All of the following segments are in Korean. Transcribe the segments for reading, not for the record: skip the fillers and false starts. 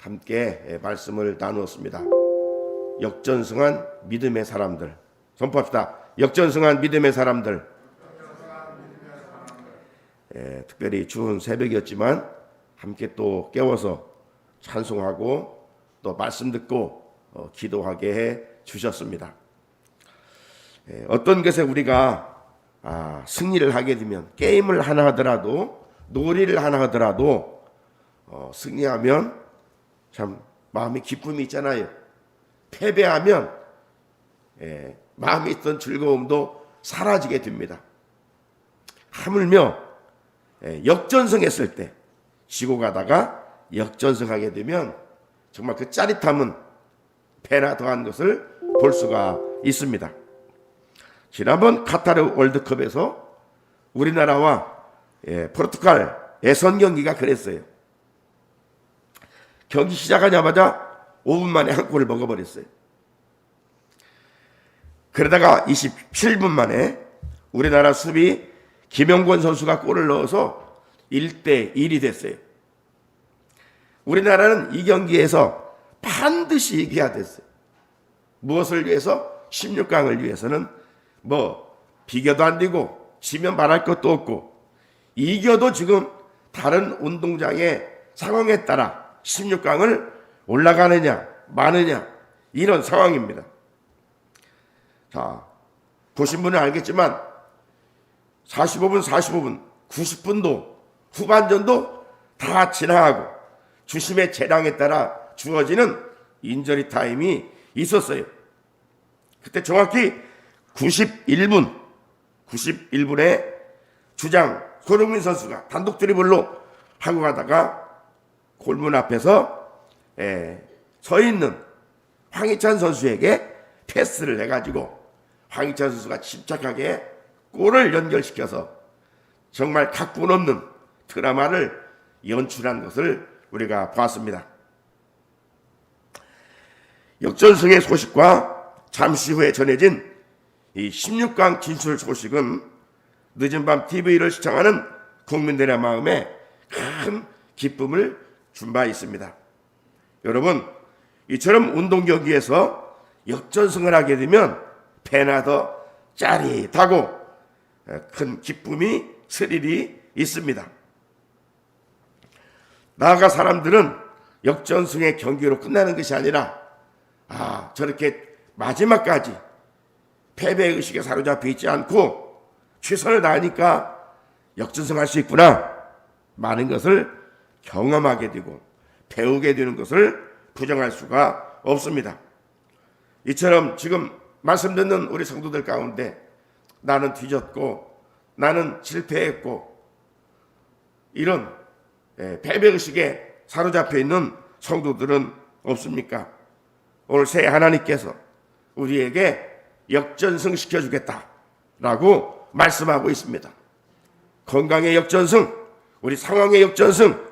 함께 말씀을 나누었습니다. 역전승한 믿음의 사람들, 선포합시다. 역전승한 믿음의 사람들. 특별히 추운 새벽이었지만 함께 또 깨워서 찬송하고 또 말씀 듣고 기도하게 해 주셨습니다. 어떤 것에 우리가 승리를 하게 되면, 게임을 하나 하더라도, 놀이를 하나 하더라도 승리하면 참 마음에 기쁨이 있잖아요. 패배하면 마음에 있던 즐거움도 사라지게 됩니다. 하물며 역전승했을 때, 지고 가다가 역전승하게 되면 정말 그 짜릿함은 배나 더한 것을 볼 수가 있습니다. 지난번 카타르 월드컵에서 우리나라와 포르투갈 예선 경기가 그랬어요. 경기 시작하자마자 5분 만에 한 골을 먹어버렸어요. 그러다가 27분 만에 우리나라 수비 김영권 선수가 골을 넣어서 1대1이 됐어요. 우리나라는 이 경기에서 반드시 이겨야 됐어요. 무엇을 위해서? 16강을 위해서는 비교도 안 되고 지면 말할 것도 없고, 이겨도 지금 다른 운동장의 상황에 따라 16강을 올라가느냐 마느냐, 이런 상황입니다. 자, 보신 분은 알겠지만 45분, 90분도 후반전도 다 지나가고 주심의 재량에 따라 주어지는 인저리 타임이 있었어요. 그때 정확히 91분에 주장 손흥민 선수가 단독 드리블로 하고 가다가 골문 앞에서 서 있는 황희찬 선수에게 패스를 해가지고 황희찬 선수가 침착하게 골을 연결시켜서 정말 각본 없는 드라마를 연출한 것을 우리가 보았습니다. 역전승의 소식과 잠시 후에 전해진 이 16강 진출 소식은 늦은 밤 TV를 시청하는 국민들의 마음에 큰 기쁨을 준 바 있습니다. 여러분, 이처럼 운동 경기에서 역전승을 하게 되면 배나 더 짜릿하고 큰 기쁨이, 스릴이 있습니다. 나아가 사람들은 역전승의 경기로 끝나는 것이 아니라 저렇게 마지막까지 패배의식에 사로잡혀 있지 않고 최선을 다하니까 역전승할 수 있구나, 많은 것을 경험하게 되고 배우게 되는 것을 부정할 수가 없습니다. 이처럼 지금 말씀 듣는 우리 성도들 가운데 나는 뒤졌고 나는 실패했고 이런 패배의식에 사로잡혀 있는 성도들은 없습니까? 오늘 새 하나님께서 우리에게 역전승 시켜주겠다라고 말씀하고 있습니다. 건강의 역전승, 우리 상황의 역전승,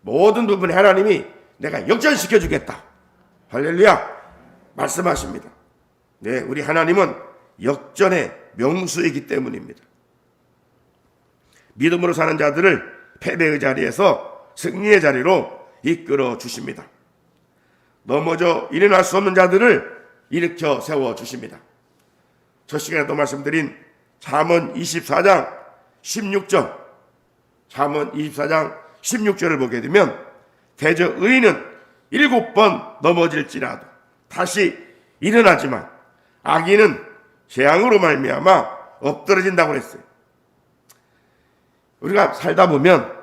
모든 부분에 하나님이 내가 역전시켜주겠다, 할렐루야 말씀하십니다. 네, 우리 하나님은 역전의 명수이기 때문입니다. 믿음으로 사는 자들을 패배의 자리에서 승리의 자리로 이끌어 주십니다. 넘어져 일어날 수 없는 자들을 일으켜 세워 주십니다. 첫 시간에도 말씀드린 잠언 24장 16절, 잠언 24장 16절을 보게 되면 대저 의인은 7번 넘어질지라도 다시 일어나지만 악인은 재앙으로 말미암아 엎드러진다고 했어요. 우리가 살다 보면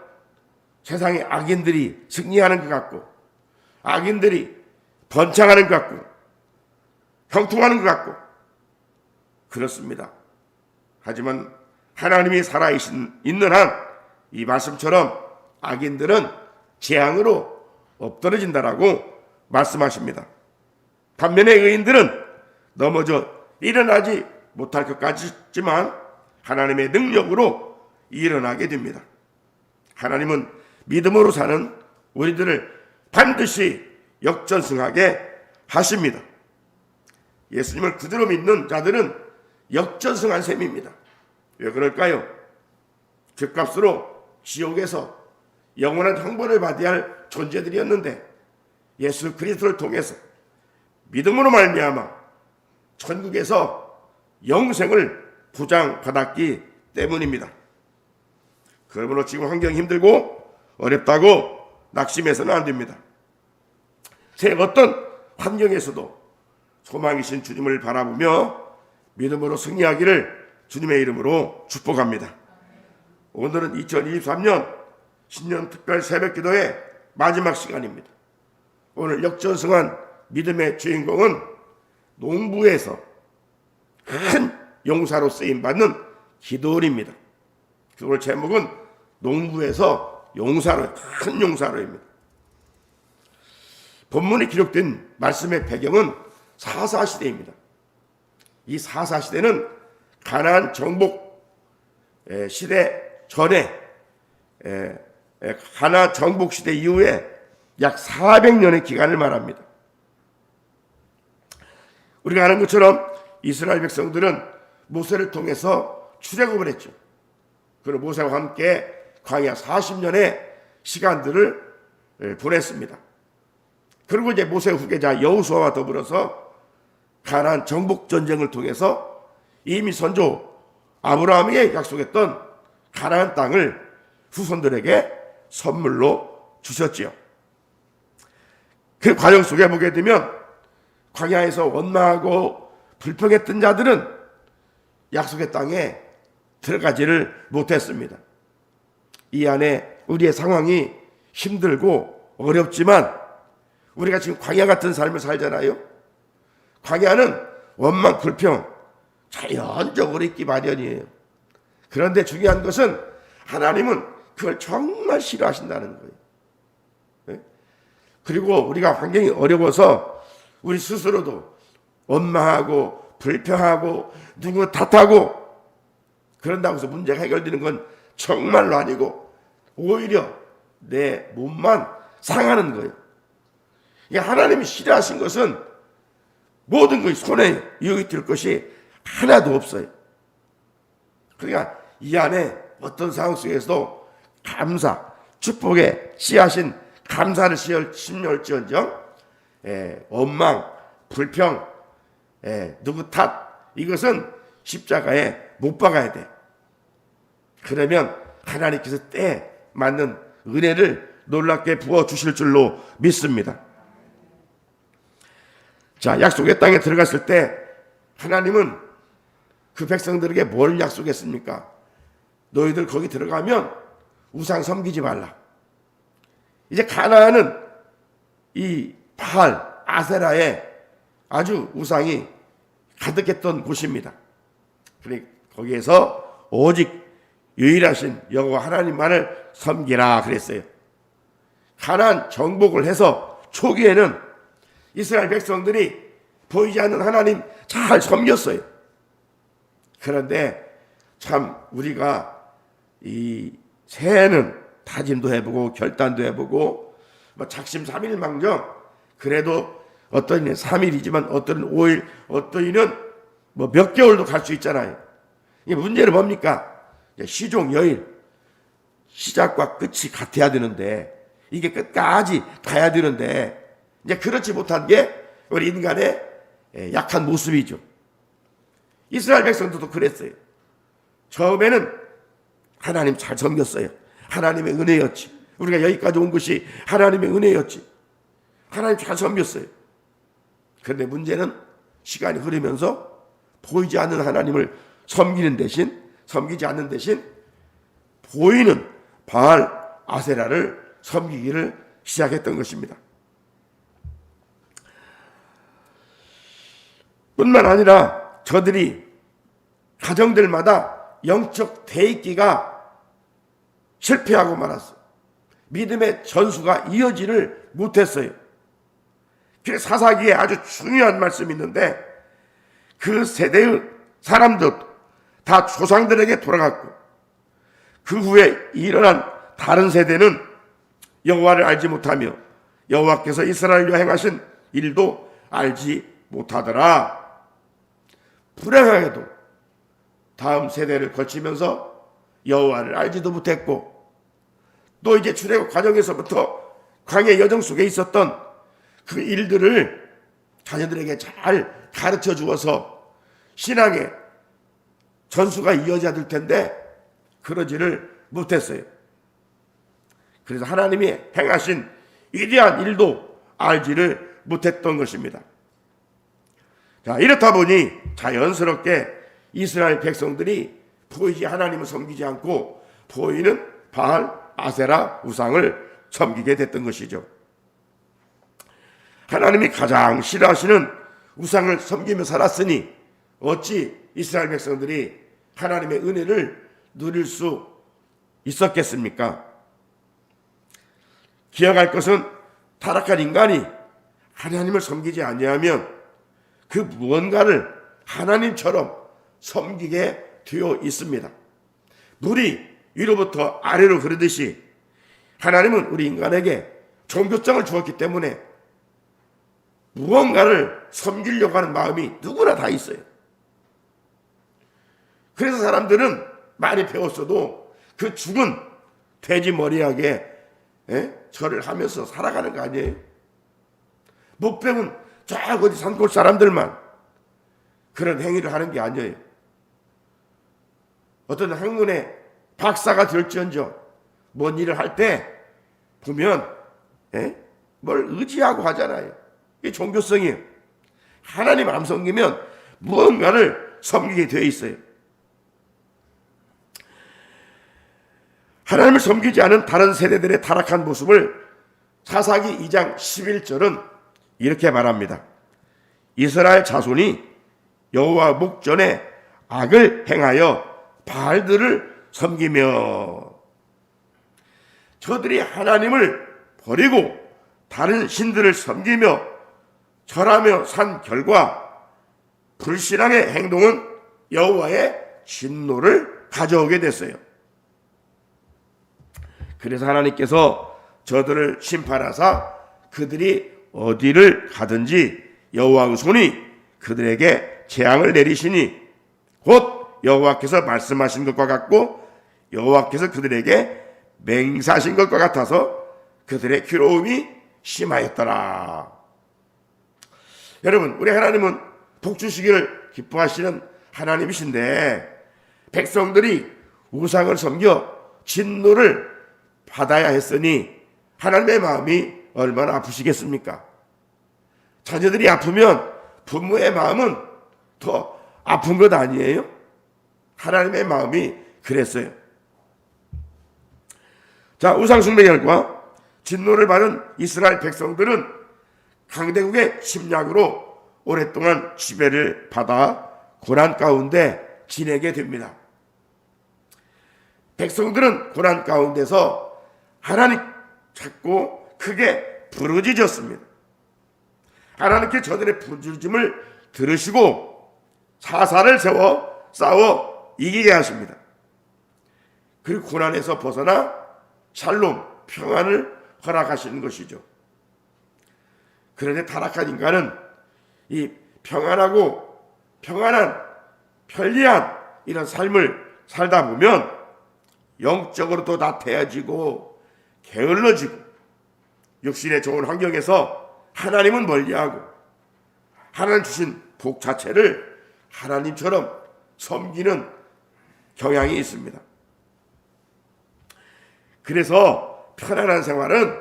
세상에 악인들이 승리하는 것 같고 악인들이 번창하는 것 같고 형통하는 것 같고 그렇습니다. 하지만 하나님이 살아있는 한 이 말씀처럼 악인들은 재앙으로 엎드러진다라고 말씀하십니다. 반면에 의인들은 넘어져 일어나지 못할 것 같지만 하나님의 능력으로 일어나게 됩니다. 하나님은 믿음으로 사는 우리들을 반드시 역전승하게 하십니다. 예수님을 그대로 믿는 자들은 역전승한 셈입니다. 왜 그럴까요? 죗값으로 지옥에서 영원한 형벌을 받아야 할 존재들이었는데 예수 그리스도를 통해서 믿음으로 말미암아 천국에서 영생을 보장받았기 때문입니다. 그러므로 지금 환경이 힘들고 어렵다고 낙심해서는 안 됩니다. 새 어떤 환경에서도 소망이신 주님을 바라보며 믿음으로 승리하기를 주님의 이름으로 축복합니다. 오늘은 2023년 신년 특별 새벽기도의 마지막 시간입니다. 오늘 역전승한 믿음의 주인공은 농부에서 큰 용사로 쓰임받는 기도원입니다. 오늘 제목은 농부에서 용사로, 큰 용사로입니다. 본문에 기록된 말씀의 배경은 사사시대입니다. 이 사사시대는 가나안 정복 시대 전에 가나안 정복 시대 이후에 약 400년의 기간을 말합니다. 우리가 아는 것처럼 이스라엘 백성들은 모세를 통해서 출애굽을 했죠. 그리고 모세와 함께 광야 40년의 시간들을 보냈습니다. 그리고 이제 모세 후계자 여호수아와 더불어서 가나안 정복 전쟁을 통해서 이미 선조 아브라함에게 약속했던 가나안 땅을 후손들에게 선물로 주셨지요. 그 과정 속에 보게 되면 광야에서 원망하고 불평했던 자들은 약속의 땅에 들어가지를 못했습니다. 이 안에 우리의 상황이 힘들고 어렵지만 우리가 지금 광야 같은 삶을 살잖아요. 광야는 원망, 불평 자연적으로 있기 마련이에요. 그런데 중요한 것은 하나님은 그걸 정말 싫어하신다는 거예요. 네? 그리고 우리가 환경이 어려워서 우리 스스로도 원망하고 불평하고 누구 탓하고 그런다고 해서 문제가 해결되는 건 정말로 아니고 오히려 내 몸만 상하는 거예요. 하나님이 싫어하신 것은 모든 것이 손에 이익이 될 것이 하나도 없어요. 그러니까 이 안에 어떤 상황 속에서도 감사, 축복의 씨앗인 감사를 심을지언정 원망, 불평, 누구 탓 이것은 십자가에 못 박아야 돼. 그러면 하나님께서 때에 맞는 은혜를 놀랍게 부어주실 줄로 믿습니다. 자, 약속의 땅에 들어갔을 때 하나님은 그 백성들에게 뭘 약속했습니까? 너희들 거기 들어가면 우상 섬기지 말라. 이제 가나안은 이 바알, 아세라의 아주 우상이 가득했던 곳입니다. 그러니까 거기에서 오직 유일하신 여호와 하나님만을 섬기라 그랬어요. 가나안 정복을 해서 초기에는 이스라엘 백성들이 보이지 않는 하나님 잘 섬겼어요. 그런데 참 우리가 이 새해는 다짐도 해보고 결단도 해보고 작심삼일망정 그래도 어떤 이는 3일이지만 어떤 이는 5일 어떤 이는 몇 개월도 갈 수 있잖아요. 이 문제는 뭡니까? 시종여일 시작과 끝이 같아야 되는데 이게 끝까지 가야 되는데 이제 그렇지 못한 게 우리 인간의 약한 모습이죠. 이스라엘 백성들도 그랬어요. 처음에는 하나님 잘 섬겼어요. 하나님의 은혜였지. 우리가 여기까지 온 것이 하나님의 은혜였지. 하나님 잘 섬겼어요. 그런데 문제는 시간이 흐르면서 보이지 않는 하나님을 섬기지 않는 대신 보이는 바알 아세라를 섬기기를 시작했던 것입니다. 뿐만 아니라 저들이 가정들마다 영적 대입기가 실패하고 말았어요. 믿음의 전수가 이어지를 못했어요. 그래서 사사기에 아주 중요한 말씀이 있는데 그 세대의 사람들 다 조상들에게 돌아갔고 그 후에 일어난 다른 세대는 여호와를 알지 못하며 여호와께서 이스라엘과 행하신 일도 알지 못하더라. 불행하게도 다음 세대를 거치면서 여호와를 알지도 못했고 또 이제 출애굽 과정에서부터 광야 여정 속에 있었던 그 일들을 자녀들에게 잘 가르쳐 주어서 신앙의 전수가 이어져야 될 텐데 그러지를 못했어요. 그래서 하나님이 행하신 위대한 일도 알지를 못했던 것입니다. 자, 이렇다 보니 자연스럽게 이스라엘 백성들이 보이지 하나님을 섬기지 않고 보이는 바알, 아세라 우상을 섬기게 됐던 것이죠. 하나님이 가장 싫어하시는 우상을 섬기며 살았으니 어찌 이스라엘 백성들이 하나님의 은혜를 누릴 수 있었겠습니까? 기억할 것은 타락한 인간이 하나님을 섬기지 아니하면 그 무언가를 하나님처럼 섬기게 되어 있습니다. 물이 위로부터 아래로 흐르듯이 하나님은 우리 인간에게 종교성을 주었기 때문에 무언가를 섬기려고 하는 마음이 누구나 다 있어요. 그래서 사람들은 많이 배웠어도 그 죽은 돼지 머리하게 절을 하면서 살아가는 거 아니에요? 못 배운 저 어디 산골 사람들만 그런 행위를 하는 게 아니에요. 어떤 학문의 박사가 될지언정 뭔 일을 할 때 보면 뭘 의지하고 하잖아요. 이게 종교성이에요. 하나님 안 섬기면 무언가를 섬기게 되어 있어요. 하나님을 섬기지 않은 다른 세대들의 타락한 모습을 사사기 2장 11절은 이렇게 말합니다. 이스라엘 자손이 여호와 목전에 악을 행하여 바알들을 섬기며, 저들이 하나님을 버리고 다른 신들을 섬기며 절하며 산 결과 불신앙의 행동은 여호와의 진노를 가져오게 됐어요. 그래서 하나님께서 저들을 심판하사 그들이 어디를 가든지 여호와의 손이 그들에게 재앙을 내리시니 곧 여호와께서 말씀하신 것과 같고 여호와께서 그들에게 맹세하신 것과 같아서 그들의 괴로움이 심하였더라. 여러분, 우리 하나님은 복 주시기를 기뻐하시는 하나님이신데 백성들이 우상을 섬겨 진노를 받아야 했으니 하나님의 마음이 얼마나 아프시겠습니까? 자녀들이 아프면 부모의 마음은 더 아픈 것 아니에요? 하나님의 마음이 그랬어요. 자, 우상숭배 결과 진노를 받은 이스라엘 백성들은 강대국의 침략으로 오랫동안 지배를 받아 고난 가운데 지내게 됩니다. 백성들은 고난 가운데서 하나님 찾고 크게 부르짖었습니다. 하나님께 저들의 부르짖음을 들으시고 사사를 세워 싸워 이기게 하십니다. 그리고 고난에서 벗어나 샬롬, 평안을 허락하시는 것이죠. 그런데 타락한 인간은 이 평안하고 평안한 편리한 이런 삶을 살다 보면 영적으로도 나태해지고 게을러지고 육신의 좋은 환경에서 하나님은 멀리하고 하나님 주신 복 자체를 하나님처럼 섬기는 경향이 있습니다. 그래서 편안한 생활은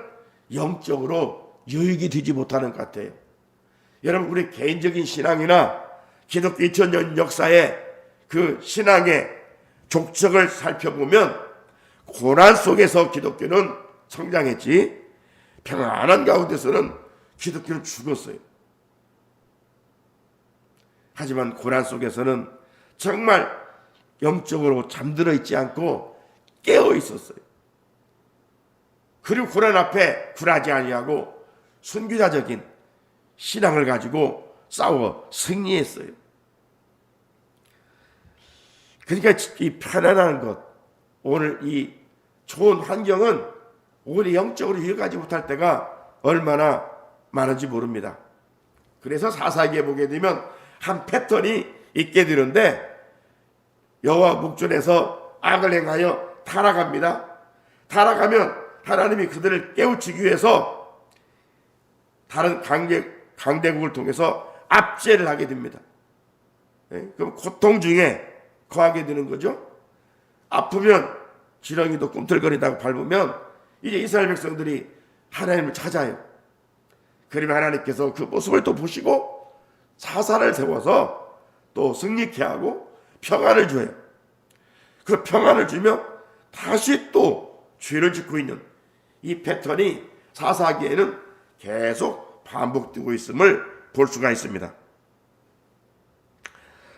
영적으로 유익이 되지 못하는 것 같아요. 여러분, 우리 개인적인 신앙이나 기독교 2000년 역사의 그 신앙의 족적을 살펴보면 고난 속에서 기독교는 성장했지 평안한 가운데서는 기독교는 죽었어요. 하지만 고난 속에서는 정말 영적으로 잠들어 있지 않고 깨어 있었어요. 그리고 고난 앞에 굴하지 아니하고 순교자적인 신앙을 가지고 싸워 승리했어요. 그러니까 이 편안한 것, 오늘 이 좋은 환경은 오히려 영적으로 유익하지 못할 때가 얼마나 많은지 모릅니다. 그래서 사사기에 보게 되면 한 패턴이 있게 되는데 여호와 목전에서 악을 행하여 타락합니다. 타락하면 하나님이 그들을 깨우치기 위해서 다른 강대국을 통해서 압제를 하게 됩니다. 그럼 고통 중에 거하게 되는 거죠. 아프면 지렁이도 꿈틀거리다가 밟으면 이제 이스라엘 백성들이 하나님을 찾아요. 그러면 하나님께서 그 모습을 또 보시고 사사를 세워서 또 승리케 하고 평안을 줘요. 그 평안을 주면 다시 또 죄를 짓고 있는 이 패턴이 사사기에는 계속 반복되고 있음을 볼 수가 있습니다.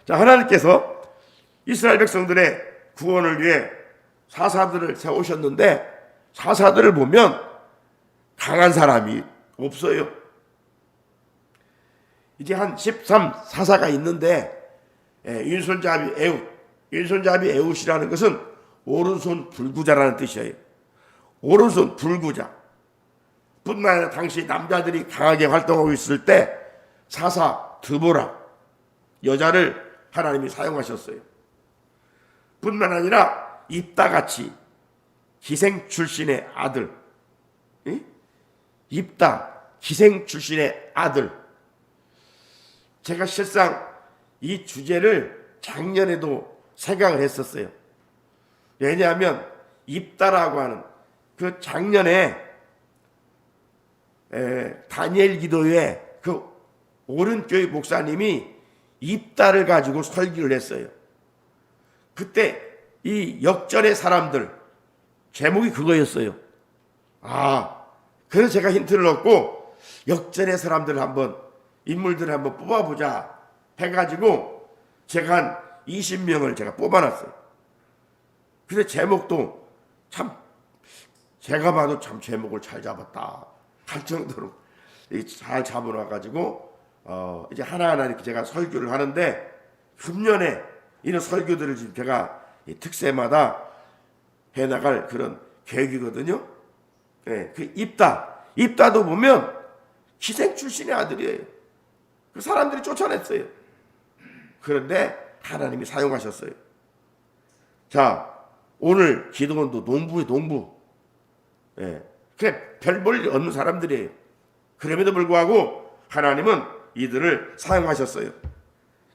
자, 하나님께서 이스라엘 백성들의 구원을 위해 사사들을 세우셨는데 사사들을 보면 강한 사람이 없어요. 이제 한 13사사가 있는데 왼손잡이 에훗이라는 것은 오른손 불구자라는 뜻이에요. 오른손 불구자. 뿐만 아니라 당시 남자들이 강하게 활동하고 있을 때 사사 드보라 여자를 하나님이 사용하셨어요. 뿐만 아니라 입다같이 기생 출신의 아들, 입다 기생 출신의 아들. 제가 실상 이 주제를 작년에도 생각을 했었어요. 왜냐하면 입다라고 하는 그 작년에 다니엘 기도회 그 오른교회 목사님이 입다를 가지고 설교를 했어요. 그때 이 역전의 사람들 제목이 그거였어요. 그래서 제가 힌트를 얻고 역전의 사람들을 한번 인물들을 한번 뽑아보자 해가지고 제가 한 20명을 제가 뽑아놨어요. 근데 제목도 참 제가 봐도 참 제목을 잘 잡았다 할 정도로 잘 잡아놔가지고 이제 하나하나 이렇게 제가 설교를 하는데 금년에 이런 설교들을 지금 제가 특세마다 해나갈 그런 계획이거든요. 그 입다도 보면 기생 출신의 아들이에요. 그 사람들이 쫓아냈어요. 그런데 하나님이 사용하셨어요. 자, 오늘 기도원도 농부의 농부. 그래 별 볼 일 없는 사람들이에요. 그럼에도 불구하고 하나님은 이들을 사용하셨어요.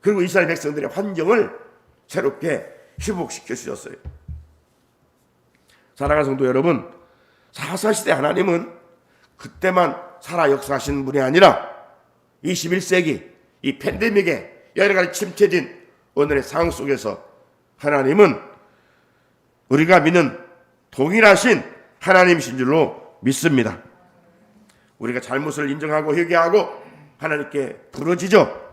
그리고 이스라엘 백성들의 환경을 새롭게 회복시켜 주셨어요. 사랑하는 성도 여러분, 사사시대 하나님은 그때만 살아 역사하시는 분이 아니라 21세기 이 팬데믹에 여러 가지 침체된 오늘의 상황 속에서 하나님은 우리가 믿는 동일하신 하나님이신 줄로 믿습니다. 우리가 잘못을 인정하고 회개하고 하나님께 부르짖어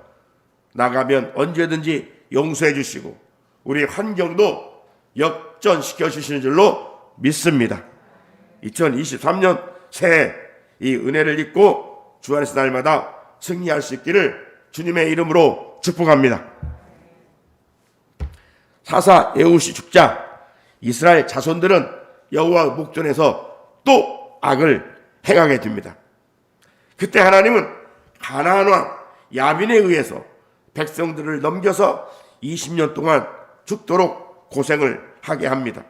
나가면 언제든지 용서해 주시고 우리의 환경도 역전시켜 주시는 줄로 믿습니다. 2023년 새해 이 은혜를 입고 주 안에서 날마다 승리할 수 있기를 주님의 이름으로 축복합니다. 사사 에훗이 죽자 이스라엘 자손들은 여호와의 목전에서 또 악을 행하게 됩니다. 그때 하나님은 가나안 왕 야빈에 의해서 백성들을 넘겨서 20년 동안 죽도록 고생을 하게 합니다.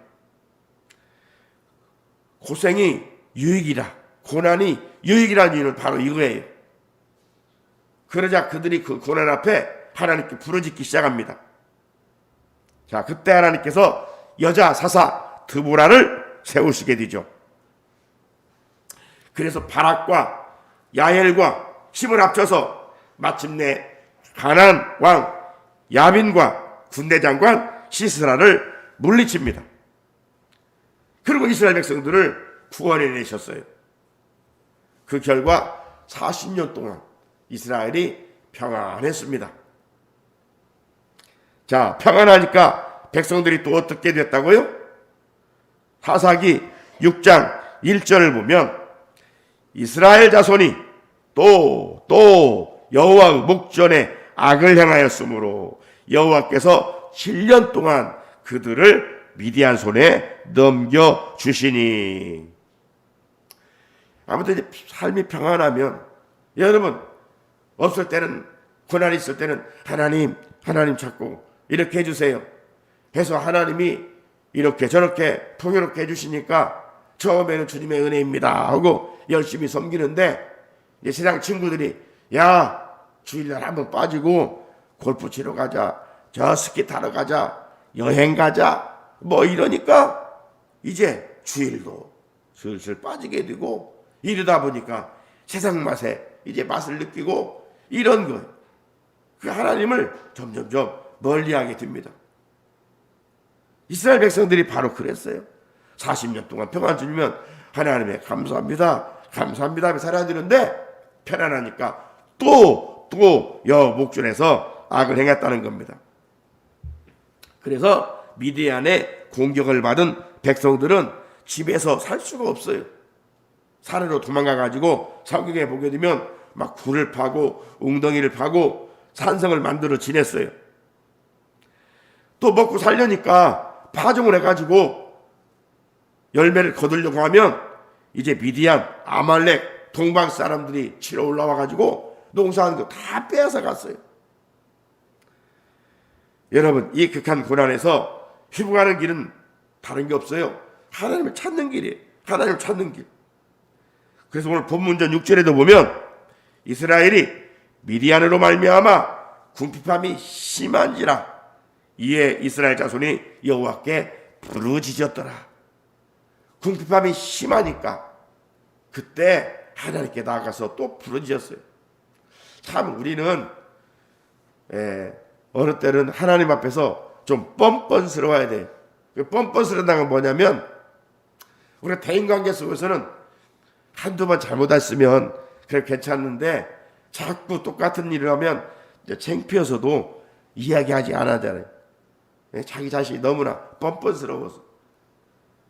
고생이 유익이라, 고난이 유익이라는 이유는 바로 이거예요. 그러자 그들이 그 고난 앞에 하나님께 부르짖기 시작합니다. 자, 그때 하나님께서 여자 사사 드보라를 세우시게 되죠. 그래서 바락과 야엘과 힘을 합쳐서 마침내 가나안 왕 야빈과 군대 장관 시스라를 물리칩니다. 그리고 이스라엘 백성들을 구원해내셨어요. 그 결과 40년 동안 이스라엘이 평안했습니다. 자, 평안하니까 백성들이 또 어떻게 됐다고요? 사사기 6장 1절을 보면 이스라엘 자손이 또 여호와의 목전에 악을 행하였으므로 여호와께서 7년 동안 그들을 미디안 손에 넘겨주시니. 아무튼 이제 삶이 평안하면 여러분 없을 때는 고난이 있을 때는 하나님 찾고 이렇게 해주세요 해서 하나님이 이렇게 저렇게 풍요롭게 해주시니까 처음에는 주님의 은혜입니다 하고 열심히 섬기는데 이제 세상 친구들이 야 주일날 한번 빠지고 골프 치러 가자, 저 스키 타러 가자, 여행 가자 뭐 이러니까 이제 주일도 슬슬 빠지게 되고 이러다 보니까 세상 맛에 이제 맛을 느끼고 이런 거예요. 그 하나님을 점점점 멀리하게 됩니다. 이스라엘 백성들이 바로 그랬어요. 40년 동안 평안 주면 하나님의 감사합니다 감사합니다 살아야 되는데 편안하니까 또 여목전에서 악을 행했다는 겁니다. 그래서 미디안의 공격을 받은 백성들은 집에서 살 수가 없어요. 산으로 도망가가지고 사경에 보게 되면 막 굴을 파고 웅덩이를 파고 산성을 만들어 지냈어요. 또 먹고 살려니까 파종을 해가지고 열매를 거두려고 하면 이제 미디안, 아말렉, 동방 사람들이 치러 올라와가지고 농사하는 거 다 빼앗아 갔어요. 여러분, 이 극한 고난에서 회복하는 길은 다른 게 없어요. 하나님을 찾는 길이에요. 하나님을 찾는 길. 그래서 오늘 본문전 6절에도 보면 이스라엘이 미디안으로 말미암아 궁핍함이 심한지라 이에 이스라엘 자손이 여호와께 부르짖었더라. 궁핍함이 심하니까 그때 하나님께 나아가서 또 부르짖었어요. 참 우리는 어느 때는 하나님 앞에서 좀 뻔뻔스러워야 돼요. 그 뻔뻔스러운다는 건 뭐냐면 우리가 대인관계 속에서는 한두 번 잘못했으면 그래 괜찮은데 자꾸 똑같은 일을 하면 이제 창피해서도 이야기하지 않아야 되잖아요. 자기 자신이 너무나 뻔뻔스러워서.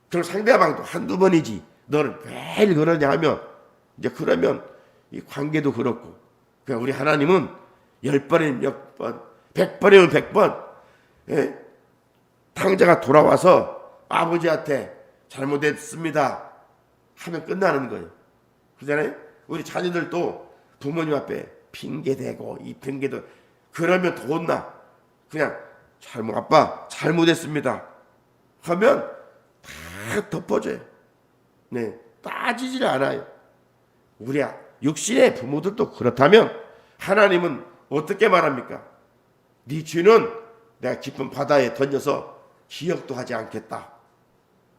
그리고 상대방도 한두 번이지 너는 매일 그러냐 하면 이제 그러면 이 관계도 그렇고 그러니까 우리 하나님은 10번이면 몇 번, 100번이면 100번 탕자가 돌아와서 아버지한테 잘못했습니다 하면 끝나는 거예요. 그러잖아요. 우리 자녀들도 부모님 앞에 핑계대고 이 핑계도 그러면 더 혼나. 그냥 아빠 잘못했습니다 하면 다 덮어줘요. 네, 따지질 않아요. 우리 육신의 부모들도 그렇다면 하나님은 어떻게 말합니까? 네 죄는 내가 깊은 바다에 던져서 기억도 하지 않겠다.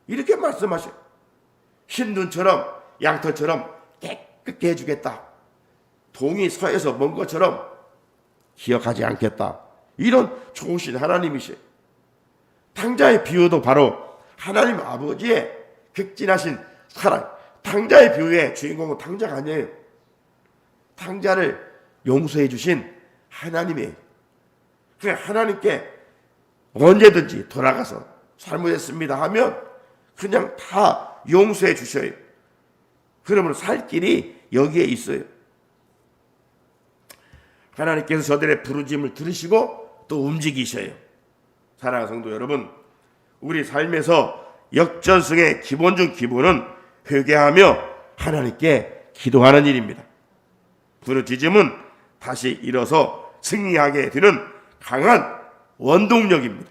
이렇게 말씀하셔요. 흰 눈처럼 양털처럼 깨끗게 해주겠다. 동이 서에서 먼 것처럼 기억하지 않겠다. 이런 좋으신 하나님이시에요. 탕자의 비유도 바로 하나님 아버지의 극진하신 사랑. 탕자의 비유의 주인공은 탕자가 아니에요. 탕자를 용서해 주신 하나님이에요. 그냥 하나님께 언제든지 돌아가서 잘못했습니다 하면 그냥 다 용서해 주셔요. 그러므로 살 길이 여기에 있어요. 하나님께서 저들의 부르짖음을 들으시고 또 움직이셔요. 사랑하는 성도 여러분, 우리 삶에서 역전승의 기본 중 기본은 회개하며 하나님께 기도하는 일입니다. 부르짖음은 다시 일어서 승리하게 되는 강한 원동력입니다.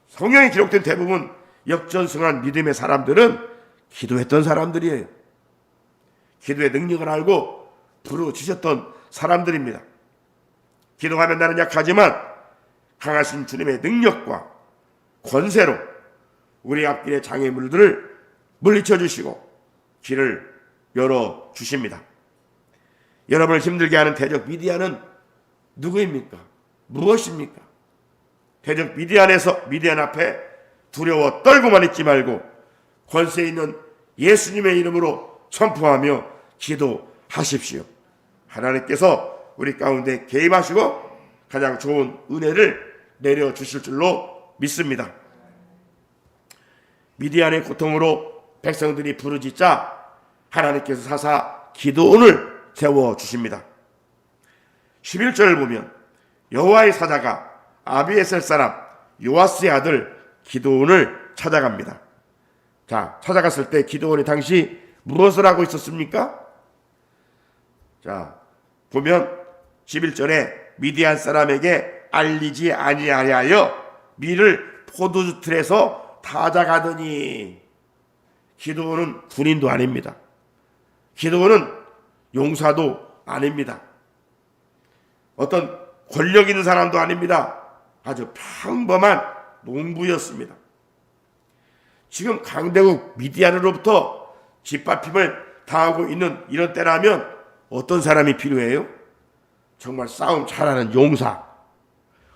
성경에 기록된 대부분 역전승한 믿음의 사람들은 기도했던 사람들이에요. 기도의 능력을 알고 부르짖었던 사람들입니다. 기도하면 나는 약하지만 강하신 주님의 능력과 권세로 우리 앞길의 장애물들을 물리쳐 주시고 길을 열어 주십니다. 여러분을 힘들게 하는 대적 미디안은 누구입니까? 무엇입니까? 대적 미디안 앞에 두려워 떨고만 있지 말고 권세 있는 예수님의 이름으로 선포하며 기도하십시오. 하나님께서 우리 가운데 개입하시고 가장 좋은 은혜를 내려주실 줄로 믿습니다. 미디안의 고통으로 백성들이 부르짖자 하나님께서 사사 기도원을 세워주십니다. 11절을 보면 여호와의 사자가 아비에셀 사람 요아스의 아들 기드온을 찾아갑니다. 자, 찾아갔을 때 기드온이 당시 무엇을 하고 있었습니까? 자, 보면 11절에 미디안 사람에게 알리지 아니하여 밀을 포도주 틀에서 타자가더니 기드온은 군인도 아닙니다. 기드온은 용사도 아닙니다. 어떤 권력 있는 사람도 아닙니다. 아주 평범한 농부였습니다. 지금 강대국 미디안으로부터 짓밟힘을 당하고 있는 이런 때라면 어떤 사람이 필요해요? 정말 싸움 잘하는 용사,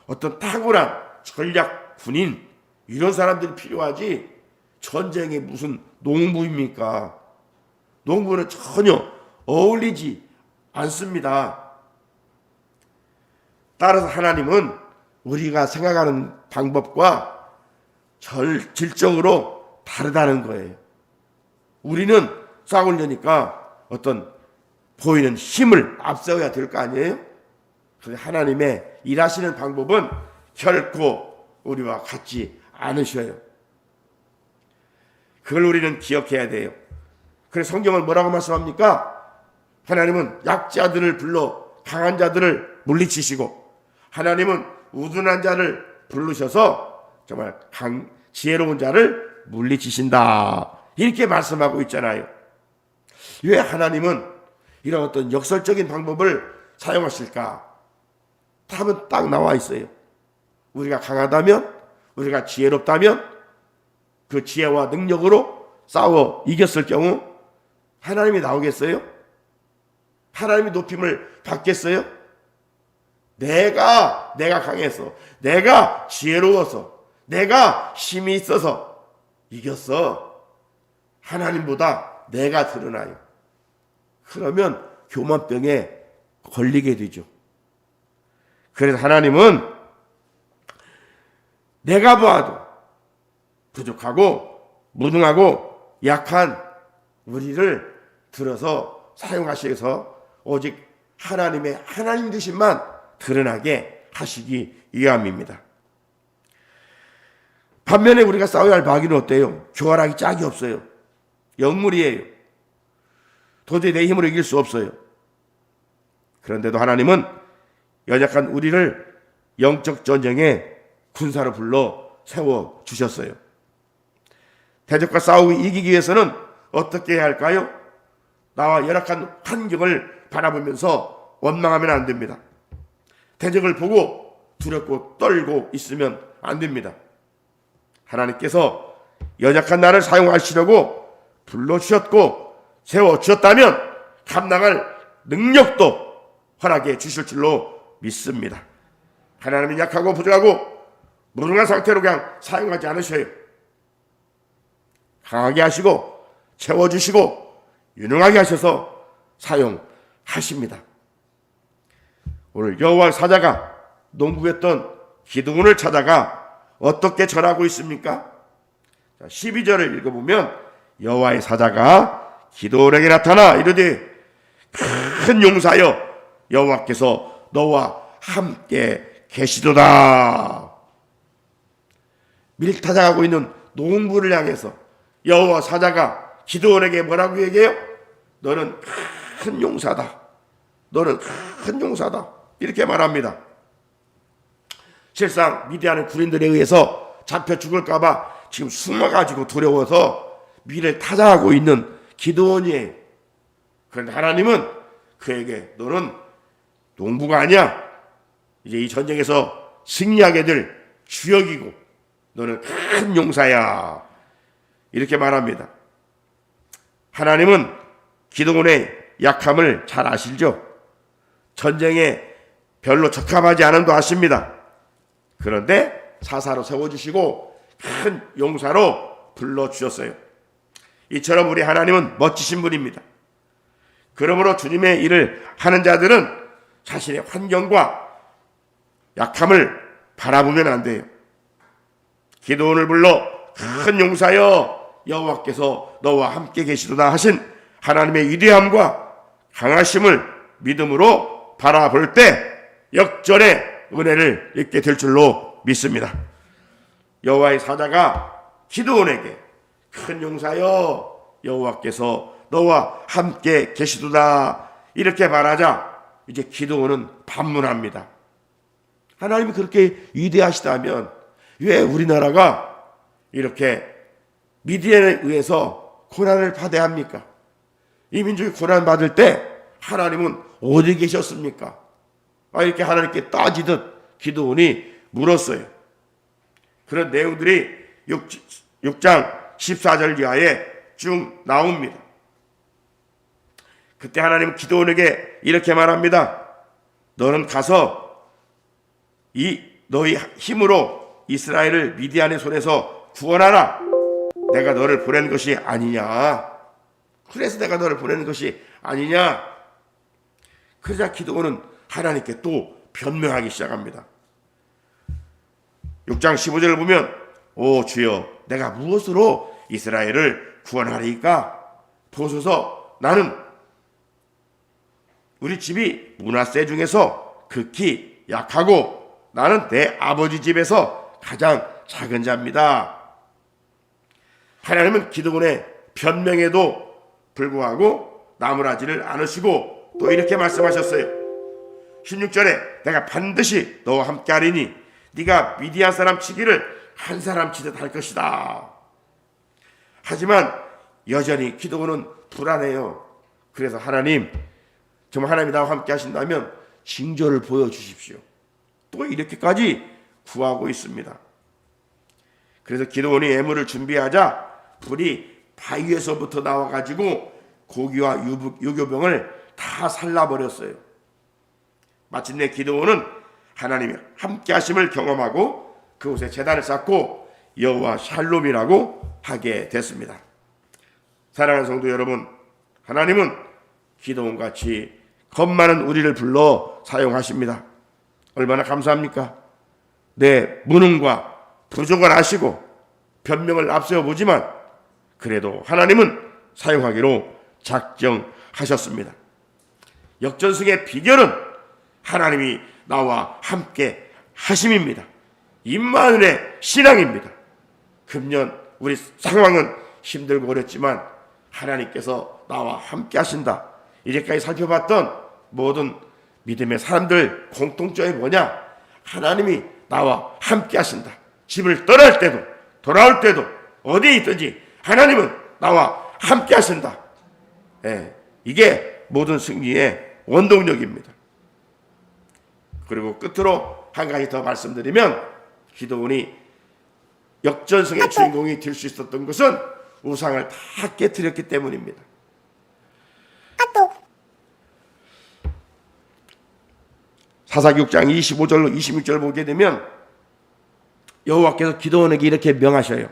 어떤 탁월한 전략 군인, 이런 사람들이 필요하지 전쟁에 무슨 농부입니까? 농부는 전혀 어울리지 않습니다. 따라서 하나님은 우리가 생각하는 방법과 질적으로 다르다는 거예요. 우리는 싸우려니까 어떤 보이는 힘을 앞세워야 될 거 아니에요? 그런데 하나님의 일하시는 방법은 결코 우리와 같지 않으셔요. 그걸 우리는 기억해야 돼요. 그래서 성경은 뭐라고 말씀합니까? 하나님은 약자들을 불러 강한 자들을 물리치시고, 하나님은 우둔한 자를 부르셔서 정말 지혜로운 자를 물리치신다, 이렇게 말씀하고 있잖아요. 왜 하나님은 이런 어떤 역설적인 방법을 사용하실까? 답은 딱 나와 있어요. 우리가 강하다면, 우리가 지혜롭다면, 그 지혜와 능력으로 싸워 이겼을 경우 하나님이 나오겠어요? 하나님이 높임을 받겠어요? 내가 강해서, 내가 지혜로워서, 내가 힘이 있어서 이겼어. 하나님보다 내가 드러나요. 그러면 교만병에 걸리게 되죠. 그래서 하나님은 내가 봐도 부족하고 무능하고 약한 우리를 들어서 사용하셔서 오직 하나님의 하나님 되심만 드러나게 하시기 위함입니다. 반면에 우리가 싸워야 할 마귀는 어때요? 교활하기 짝이 없어요. 영물이에요. 도저히 내 힘으로 이길 수 없어요. 그런데도 하나님은 연약한 우리를 영적 전쟁에 군사로 불러 세워 주셨어요. 대적과 싸우고 이기기 위해서는 어떻게 해야 할까요? 나와 열악한 환경을 바라보면서 원망하면 안 됩니다. 대적을 보고 두렵고 떨고 있으면 안 됩니다. 하나님께서 연약한 나를 사용하시려고 불러주셨고 세워주셨다면 감당할 능력도 허락해 주실 줄로 믿습니다. 하나님은 약하고 부족하고 무능한 상태로 그냥 사용하지 않으셔요. 강하게 하시고 채워주시고 유능하게 하셔서 사용하십니다. 오늘 여호와 사자가 농부였던 기드온을 찾아가 어떻게 전하고 있습니까? 12절을 읽어보면 여호와의 사자가 기드온에게 나타나 이르되 큰 용사여 여호와께서 너와 함께 계시도다. 밀타작하고 있는 농부를 향해서 여호와 사자가 기드온에게 뭐라고 얘기해요? 너는 큰 용사다. 너는 큰 용사다. 이렇게 말합니다. 실상 미디안의 군인들에 의해서 잡혀 죽을까 봐 지금 숨어가지고 두려워서 미를 타작하고 있는 기드온이에요. 그런데 하나님은 그에게 너는 농부가 아니야. 이제 이 전쟁에서 승리하게 될 주역이고 너는 큰 용사야. 이렇게 말합니다. 하나님은 기드온의 약함을 잘 아시죠? 전쟁에 별로 적합하지 않음도 아십니다. 그런데 사사로 세워주시고 큰 용사로 불러주셨어요. 이처럼 우리 하나님은 멋지신 분입니다. 그러므로 주님의 일을 하는 자들은 자신의 환경과 약함을 바라보면 안 돼요. 기드온을 불러 큰 용사여 여호와께서 너와 함께 계시도다 하신 하나님의 위대함과 강하심을 믿음으로 바라볼 때 역전의 은혜를 입게 될 줄로 믿습니다. 여호와의 사자가 기드온에게 큰 용사여 여호와께서 너와 함께 계시도다 이렇게 말하자 이제 기드온은 반문합니다. 하나님이 그렇게 위대하시다면 왜 우리나라가 이렇게 미디안에 의해서 고난을 받아야 합니까? 이 민족이 고난 받을 때 하나님은 어디 계셨습니까? 이렇게 하나님께 따지듯 기드온이 물었어요. 그런 내용들이 6장 14절 이하에 쭉 나옵니다. 그때 하나님은 기드온에게 이렇게 말합니다. 너는 가서 너희 힘으로 이스라엘을 미디안의 손에서 구원하라. 내가 너를 보낸 것이 아니냐. 그래서 내가 너를 보내는 것이 아니냐. 그러자 기드온은 하나님께 또 변명하기 시작합니다. 6장 15절을 보면 오 주여 내가 무엇으로 이스라엘을 구원하리까? 보소서 나는 우리 집이 므낫세 중에서 극히 약하고 나는 내 아버지 집에서 가장 작은 자입니다. 하나님은 기드온의 변명에도 불구하고 나무라지를 않으시고 또 이렇게 말씀하셨어요. 16절에 내가 반드시 너와 함께 하리니 네가 미디안 사람 치기를 한 사람 치듯 할 것이다. 하지만 여전히 기드온은 불안해요. 그래서 하나님, 정말 하나님이 나와 함께 하신다면 징조를 보여주십시오. 또 이렇게까지 구하고 있습니다. 그래서 기드온이 예물을 준비하자 불이 바위에서부터 나와가지고 고기와 유교병을 다 살라버렸어요. 마침내 기드온은 하나님이 함께 하심을 경험하고 그곳에 제단을 쌓고 여호와 샬롬이라고 하게 됐습니다. 사랑하는 성도 여러분, 하나님은 기드온같이 겁 많은 우리를 불러 사용하십니다. 얼마나 감사합니까? 내 무능과 부족을 아시고 변명을 앞세워 보지만 그래도 하나님은 사용하기로 작정하셨습니다. 역전승의 비결은 하나님이 나와 함께 하심입니다. 임마누엘의 신앙입니다. 금년 우리 상황은 힘들고 어렵지만 하나님께서 나와 함께 하신다. 이제까지 살펴봤던 모든 믿음의 사람들 공통점이 뭐냐? 하나님이 나와 함께 하신다. 집을 떠날 때도 돌아올 때도 어디에 있든지 하나님은 나와 함께 하신다. 이게 모든 승리의 원동력입니다. 그리고 끝으로 한 가지 더 말씀드리면 기드온이 역전승의 주인공이 될 수 있었던 것은 우상을 다 깨뜨렸기 때문입니다. 사사기 6장 25절로 26절 보게 되면 여호와께서 기드온에게 이렇게 명하셔요.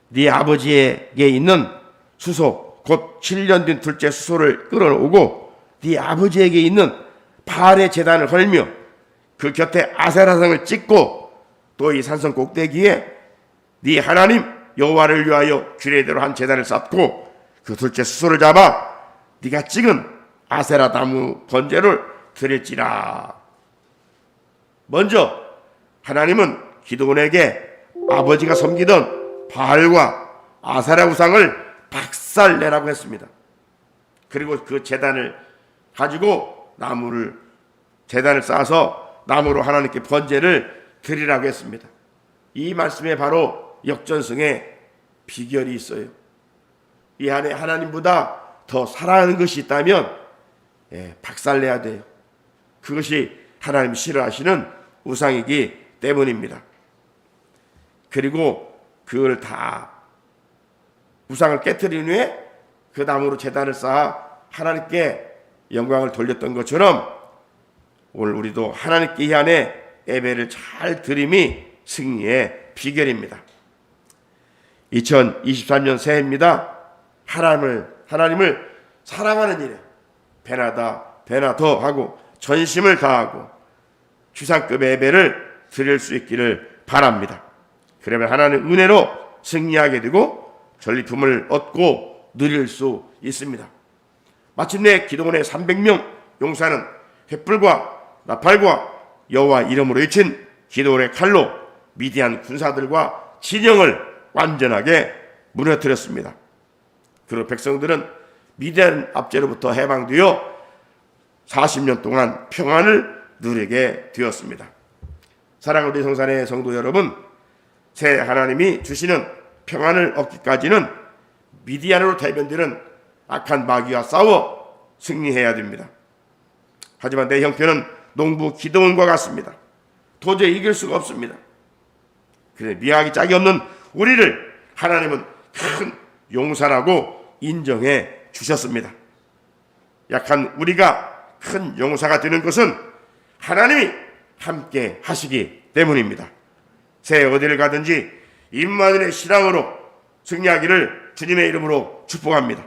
네 아버지에게 있는 수소 곧 7년 된 둘째 수소를 끌어오고 네 아버지에게 있는 바알의 제단을 헐며 그 곁에 아세라상을 찍고 또 이 산성 꼭대기에 네 하나님 여호와를 위하여 규례대로 한 제단을 쌓고 그 둘째 수소를 잡아 네가 찍은 아세라 나무 번제를 드릴지라. 먼저 하나님은 기드온에게 아버지가 섬기던 바알과 아세라 우상을 박살내라고 했습니다. 그리고 그 제단을 가지고 제단을 쌓아서 나무로 하나님께 번제를 드리라고 했습니다. 이 말씀에 바로 역전승의 비결이 있어요. 이 안에 하나님보다 더 사랑하는 것이 있다면 박살내야 돼요. 그것이 하나님 싫어하시는 우상이기 때문입니다. 그리고 그걸 다 우상을 깨뜨린 후에 그 나무로 제단을 쌓아 하나님께 영광을 돌렸던 것처럼 오늘 우리도 하나님께 이 안에 예배를 잘 드림이 승리의 비결입니다. 2023년 새해입니다. 하나님을 사랑하는 일에 배나 더 하고 전심을 다하고 주상급의 예배를 드릴 수 있기를 바랍니다. 그러면 하나님 은혜로 승리하게 되고 전리품을 얻고 누릴 수 있습니다. 마침내 기드온의 300명 용사는 횃불과 나팔과 여호와 이름으로 외친 기드온의 칼로 미디안 군사들과 진영을 완전하게 무너뜨렸습니다. 그리고 백성들은 미디안 압제로부터 해방되어 40년 동안 평안을 누리게 되었습니다. 사랑하는 우리 성산의 성도 여러분, 새 하나님이 주시는 평안을 얻기까지는 미디안으로 대변되는 악한 마귀와 싸워 승리해야 됩니다. 하지만 내 형편은 농부 기드온과 같습니다. 도저히 이길 수가 없습니다. 그래 미약이 짝이 없는 우리를 하나님은 큰 용사라고 인정해 주셨습니다. 약한 우리가 큰 용사가 되는 것은 하나님이 함께 하시기 때문입니다. 새 어디를 가든지 임마누엘의 신앙으로 승리하기를 주님의 이름으로 축복합니다.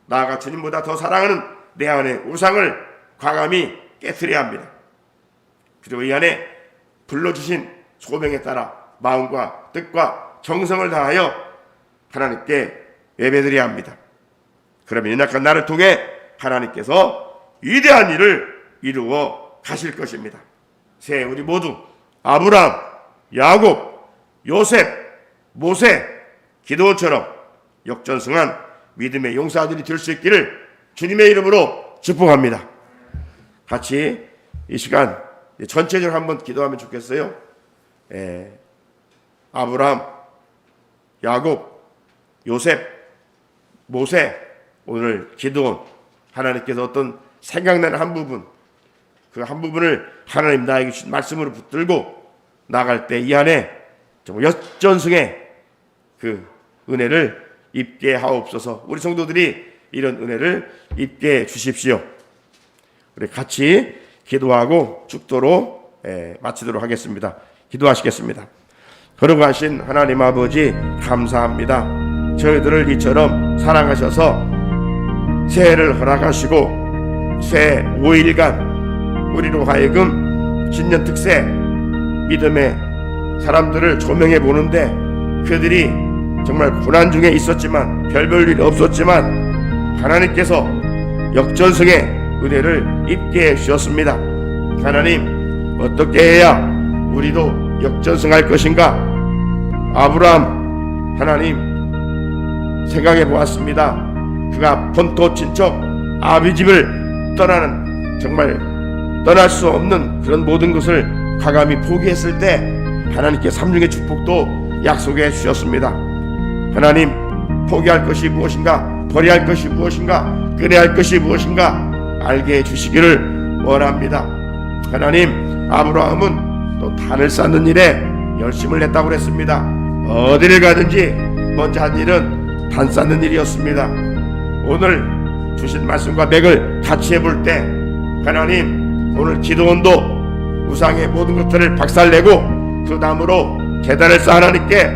나아가 주님보다 더 사랑하는 내 안의 우상을 과감히 깨트려야 합니다. 그리고 이 안에 불러주신 소명에 따라 마음과 뜻과 정성을 다하여 하나님께 예배드려야 합니다. 그러면 연약한 나를 통해 하나님께서 위대한 일을 이루어 가실 것입니다. 새 우리 모두 아브라함, 야곱, 요셉, 모세, 기드온처럼 역전승한 믿음의 용사들이 될 수 있기를 주님의 이름으로 축복합니다. 같이 이 시간 전체적으로 한번 기도하면 좋겠어요. 아브라함, 야곱, 요셉, 모세, 오늘 기드온, 하나님께서 어떤 생각나는 한 부분, 그 한 부분을 하나님 나에게 주신 말씀으로 붙들고 나갈 때 이 안에 정말 역전승의 그 은혜를 입게 하옵소서. 우리 성도들이 이런 은혜를 입게 주십시오. 우리 같이 기도하고 축도로 마치도록 하겠습니다. 기도하시겠습니다. 거룩하신 하나님 아버지 감사합니다. 저희들을 이처럼 사랑하셔서 새해를 허락하시고 새 5일간 우리로 하여금 신년 특세 믿음의 사람들을 조명해 보는데 그들이 정말 고난 중에 있었지만 별별 일이 없었지만 하나님께서 역전승의 은혜를 입게 해주셨습니다. 하나님 어떻게 해야 우리도 역전승할 것인가? 아브라함 하나님 생각해 보았습니다. 그가 본토 친척 아비 집을 떠나는 정말 떠날 수 없는 그런 모든 것을 과감히 포기했을 때 하나님께 삼중의 축복도 약속해 주셨습니다. 하나님 포기할 것이 무엇인가, 버려야 할 것이 무엇인가, 끊어야 할 것이 무엇인가 알게 해주시기를 원합니다. 하나님 아브라함은 또 단을 쌓는 일에 열심을 냈다고 그랬습니다. 어디를 가든지 먼저 한 일은 단 쌓는 일이었습니다. 오늘 주신 말씀과 맥을 같이 해볼 때 하나님 오늘 기드온도 우상의 모든 것들을 박살내고 그 나무로 제단을 쌓아 하나님께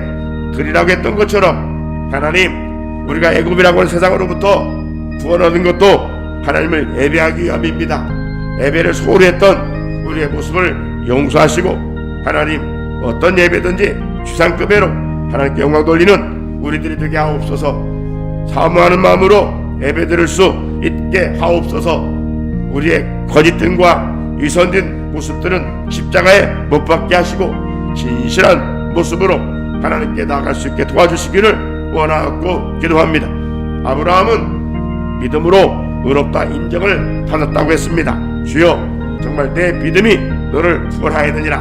드리라고 했던 것처럼 하나님 우리가 애굽이라고 하는 세상으로부터 구원 얻은 것도 하나님을 예배하기 위함입니다. 예배를 소홀히 했던 우리의 모습을 용서하시고 하나님 어떤 예배든지 주상급배로 하나님께 영광 돌리는 우리들이 되게 하옵소서. 사모하는 마음으로 예배 드릴 수 있게 하옵소서. 우리의 거짓됨과 위선된 모습들은 십자가에 못 박게 하시고 진실한 모습으로 하나님께 나아갈 수 있게 도와주시기를 원하고 기도합니다. 아브라함은 믿음으로 의롭다 인정을 받았다고 했습니다. 주여 정말 내 믿음이 너를 구원하였느니라.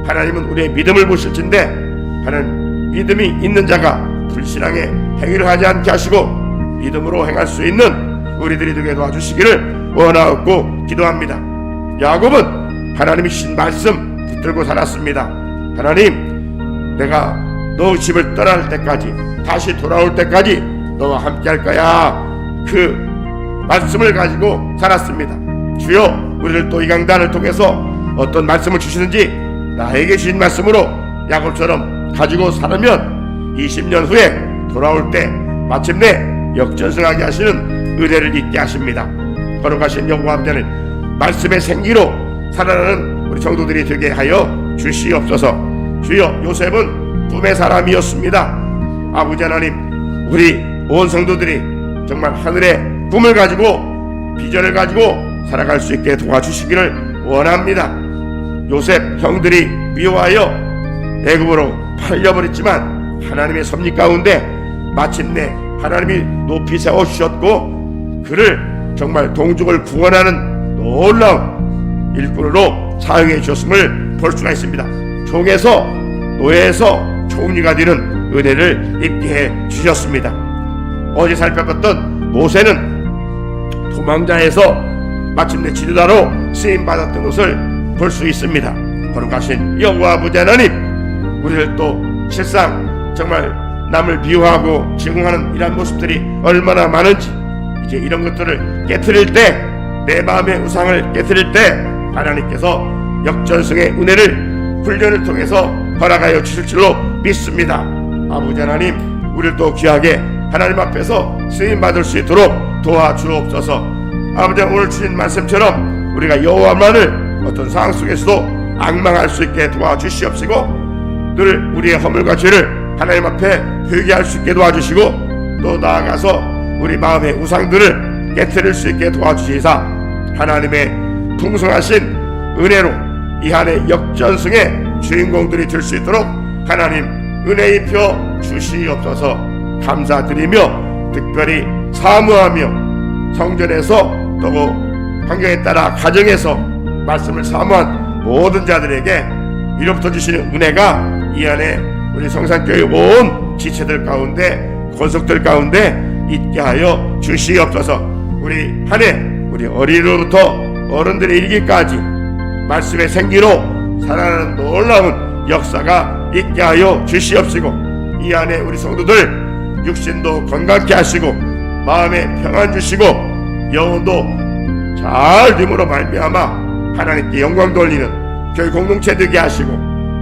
하나님은 우리의 믿음을 보실진데 하나님 믿음이 있는 자가 불신앙의 행위를 하지 않게 하시고 믿음으로 행할 수 있는 우리들이 되게 도와주시기를 원하고 기도합니다. 야곱은 하나님이 주신 말씀 붙들고 살았습니다. 하나님 내가 너 집을 떠날 때까지 다시 돌아올 때까지 너와 함께 할 거야. 그 말씀을 가지고 살았습니다. 주여 우리를 또 이 강단을 통해서 어떤 말씀을 주시는지 나에게 주신 말씀으로 야곱처럼 가지고 살으면 20년 후에 돌아올 때 마침내 역전승하게 하시는 은혜를 있게 하십니다. 거룩하신 영광 되는 말씀의 생기로 살아나는 우리 성도들이 되게 하여 주시옵소서. 주여 요셉은 꿈의 사람이었습니다. 아버지 하나님 우리 온 성도들이 정말 하늘의 꿈을 가지고 비전을 가지고 살아갈 수 있게 도와주시기를 원합니다. 요셉 형들이 미워하여 애굽으로 팔려버렸지만 하나님의 섭리 가운데 마침내 하나님이 높이 세워주셨고 그를 정말 동족을 구원하는 놀라운 일꾼으로 사용해 주셨음을 볼 수가 있습니다. 종에서 노예에서 총리가 되는 은혜를 입게 해 주셨습니다. 어제 살펴봤던 모세는 도망자에서 마침내 지도자로 쓰임받았던 것을 볼 수 있습니다. 거룩하신 여호와 아버지 하나님, 우리를 또 실상 정말 남을 비호하고 증오하는 이런 모습들이 얼마나 많은지, 이제 이런 것들을 깨트릴 때, 내 마음의 우상을 깨트릴 때 하나님께서 역전승의 은혜를 훈련을 통해서 허락하여 주실 줄로 믿습니다. 아버지 하나님, 우리를 또 귀하게 하나님 앞에서 쓰임받을 수 있도록 도와주옵소서. 아버지, 오늘 주신 말씀처럼 우리가 여호와만을 어떤 상황 속에서도 앙망할 수 있게 도와주시옵시고, 늘 우리의 허물과 죄를 하나님 앞에 회개할 수 있게 도와주시고, 또 나아가서 우리 마음의 우상들을 깨트릴 수 있게 도와주시사 하나님의 풍성하신 은혜로 이 한해 역전승의 주인공들이 될 수 있도록 하나님 은혜 입혀 주시옵소서. 감사드리며 특별히 사모하며 성전에서 또 환경에 따라 가정에서 말씀을 사모한 모든 자들에게 이로부터 주시는 은혜가 이 안에 우리 성산교회 온 지체들 가운데, 권속들 가운데 있게 하여 주시옵소서. 우리 한해 우리 어린이로부터 어른들의 이르기까지 말씀의 생기로 살아나는 놀라운 역사가 있게 하여 주시옵시고, 이 안에 우리 성도들 육신도 건강케 하시고 마음에 평안 주시고 영혼도 잘 됨으로 말미암아 하나님께 영광 돌리는 교회 공동체 되게 하시고,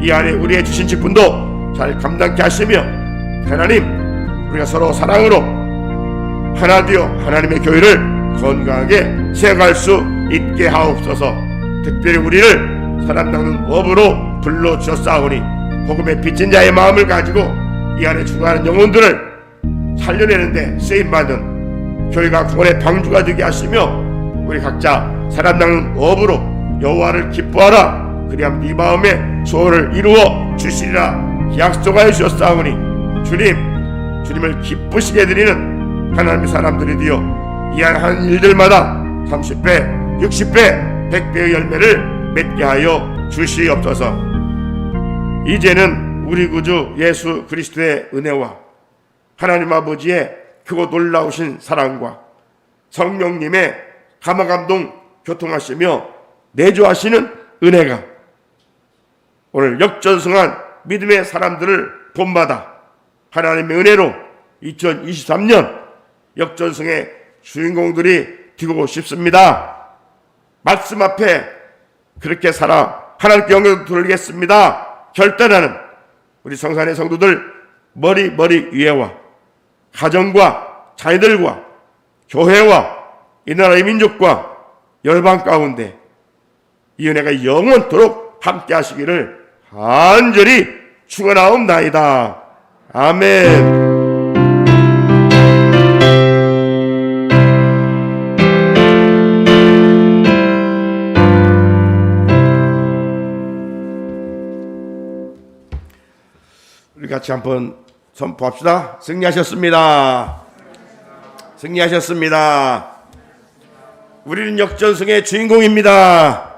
이 안에 우리의 주신 직분도 잘 감당케 하시며, 하나님 우리가 서로 사랑으로 하나 되어 하나님의 교회를 건강하게 세워갈 수 있게 하옵소서. 특별히 우리를 사람 낚는 업으로 불러주셨사오니 복음의 빚진 자의 마음을 가지고 이 안에 죽어가는 영혼들을 살려내는데 쓰임받은 교회가 구원의 방주가 되게 하시며, 우리 각자 사람 낚는 업으로 여호와를 기뻐하라, 그리하면 네 마음의 소원을 이루어 주시리라 약속하여 주셨사오니, 주님을 기쁘시게 드리는 하나님의 사람들이 되어 이 한 일들마다 30배, 60배, 100배의 열매를 맺게 하여 주시옵소서. 이제는 우리 구주 예수 그리스도의 은혜와 하나님 아버지의 크고 놀라우신 사랑과 성령님의 감화감동 교통하시며 내주하시는 은혜가 오늘 역전승한 믿음의 사람들을 본받아 하나님의 은혜로 2023년 역전승의 주인공들이 되고 싶습니다. 말씀 앞에 그렇게 살아 하나님께 영광을 돌리겠습니다 결단하는 우리 성산의 성도들 머리 위에와 가정과 자녀들과 교회와 이 나라의 민족과 열방 가운데 이 은혜가 영원토록 함께 하시기를 간절히 축원하옵나이다. 아멘. 우리 같이 한번 선포합시다. 승리하셨습니다. 승리하셨습니다. 우리는 역전승의 주인공입니다.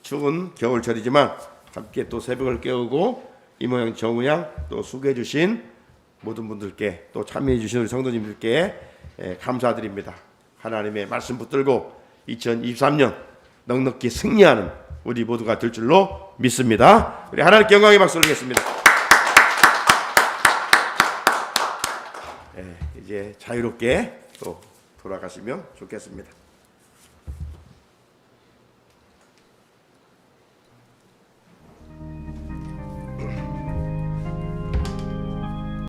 추운 겨울철이지만 함께 또 새벽을 깨우고 이 모양 저 모양 또 수고해 주신 모든 분들께 또 참여해 주신 우리 성도님들께 감사드립니다. 하나님의 말씀 붙들고 2023년 넉넉히 승리하는 우리 모두가 될 줄로 믿습니다. 우리 하나님께 영광의 박수 올리겠습니다. 이제 자유롭게 또 돌아가시면 좋겠습니다.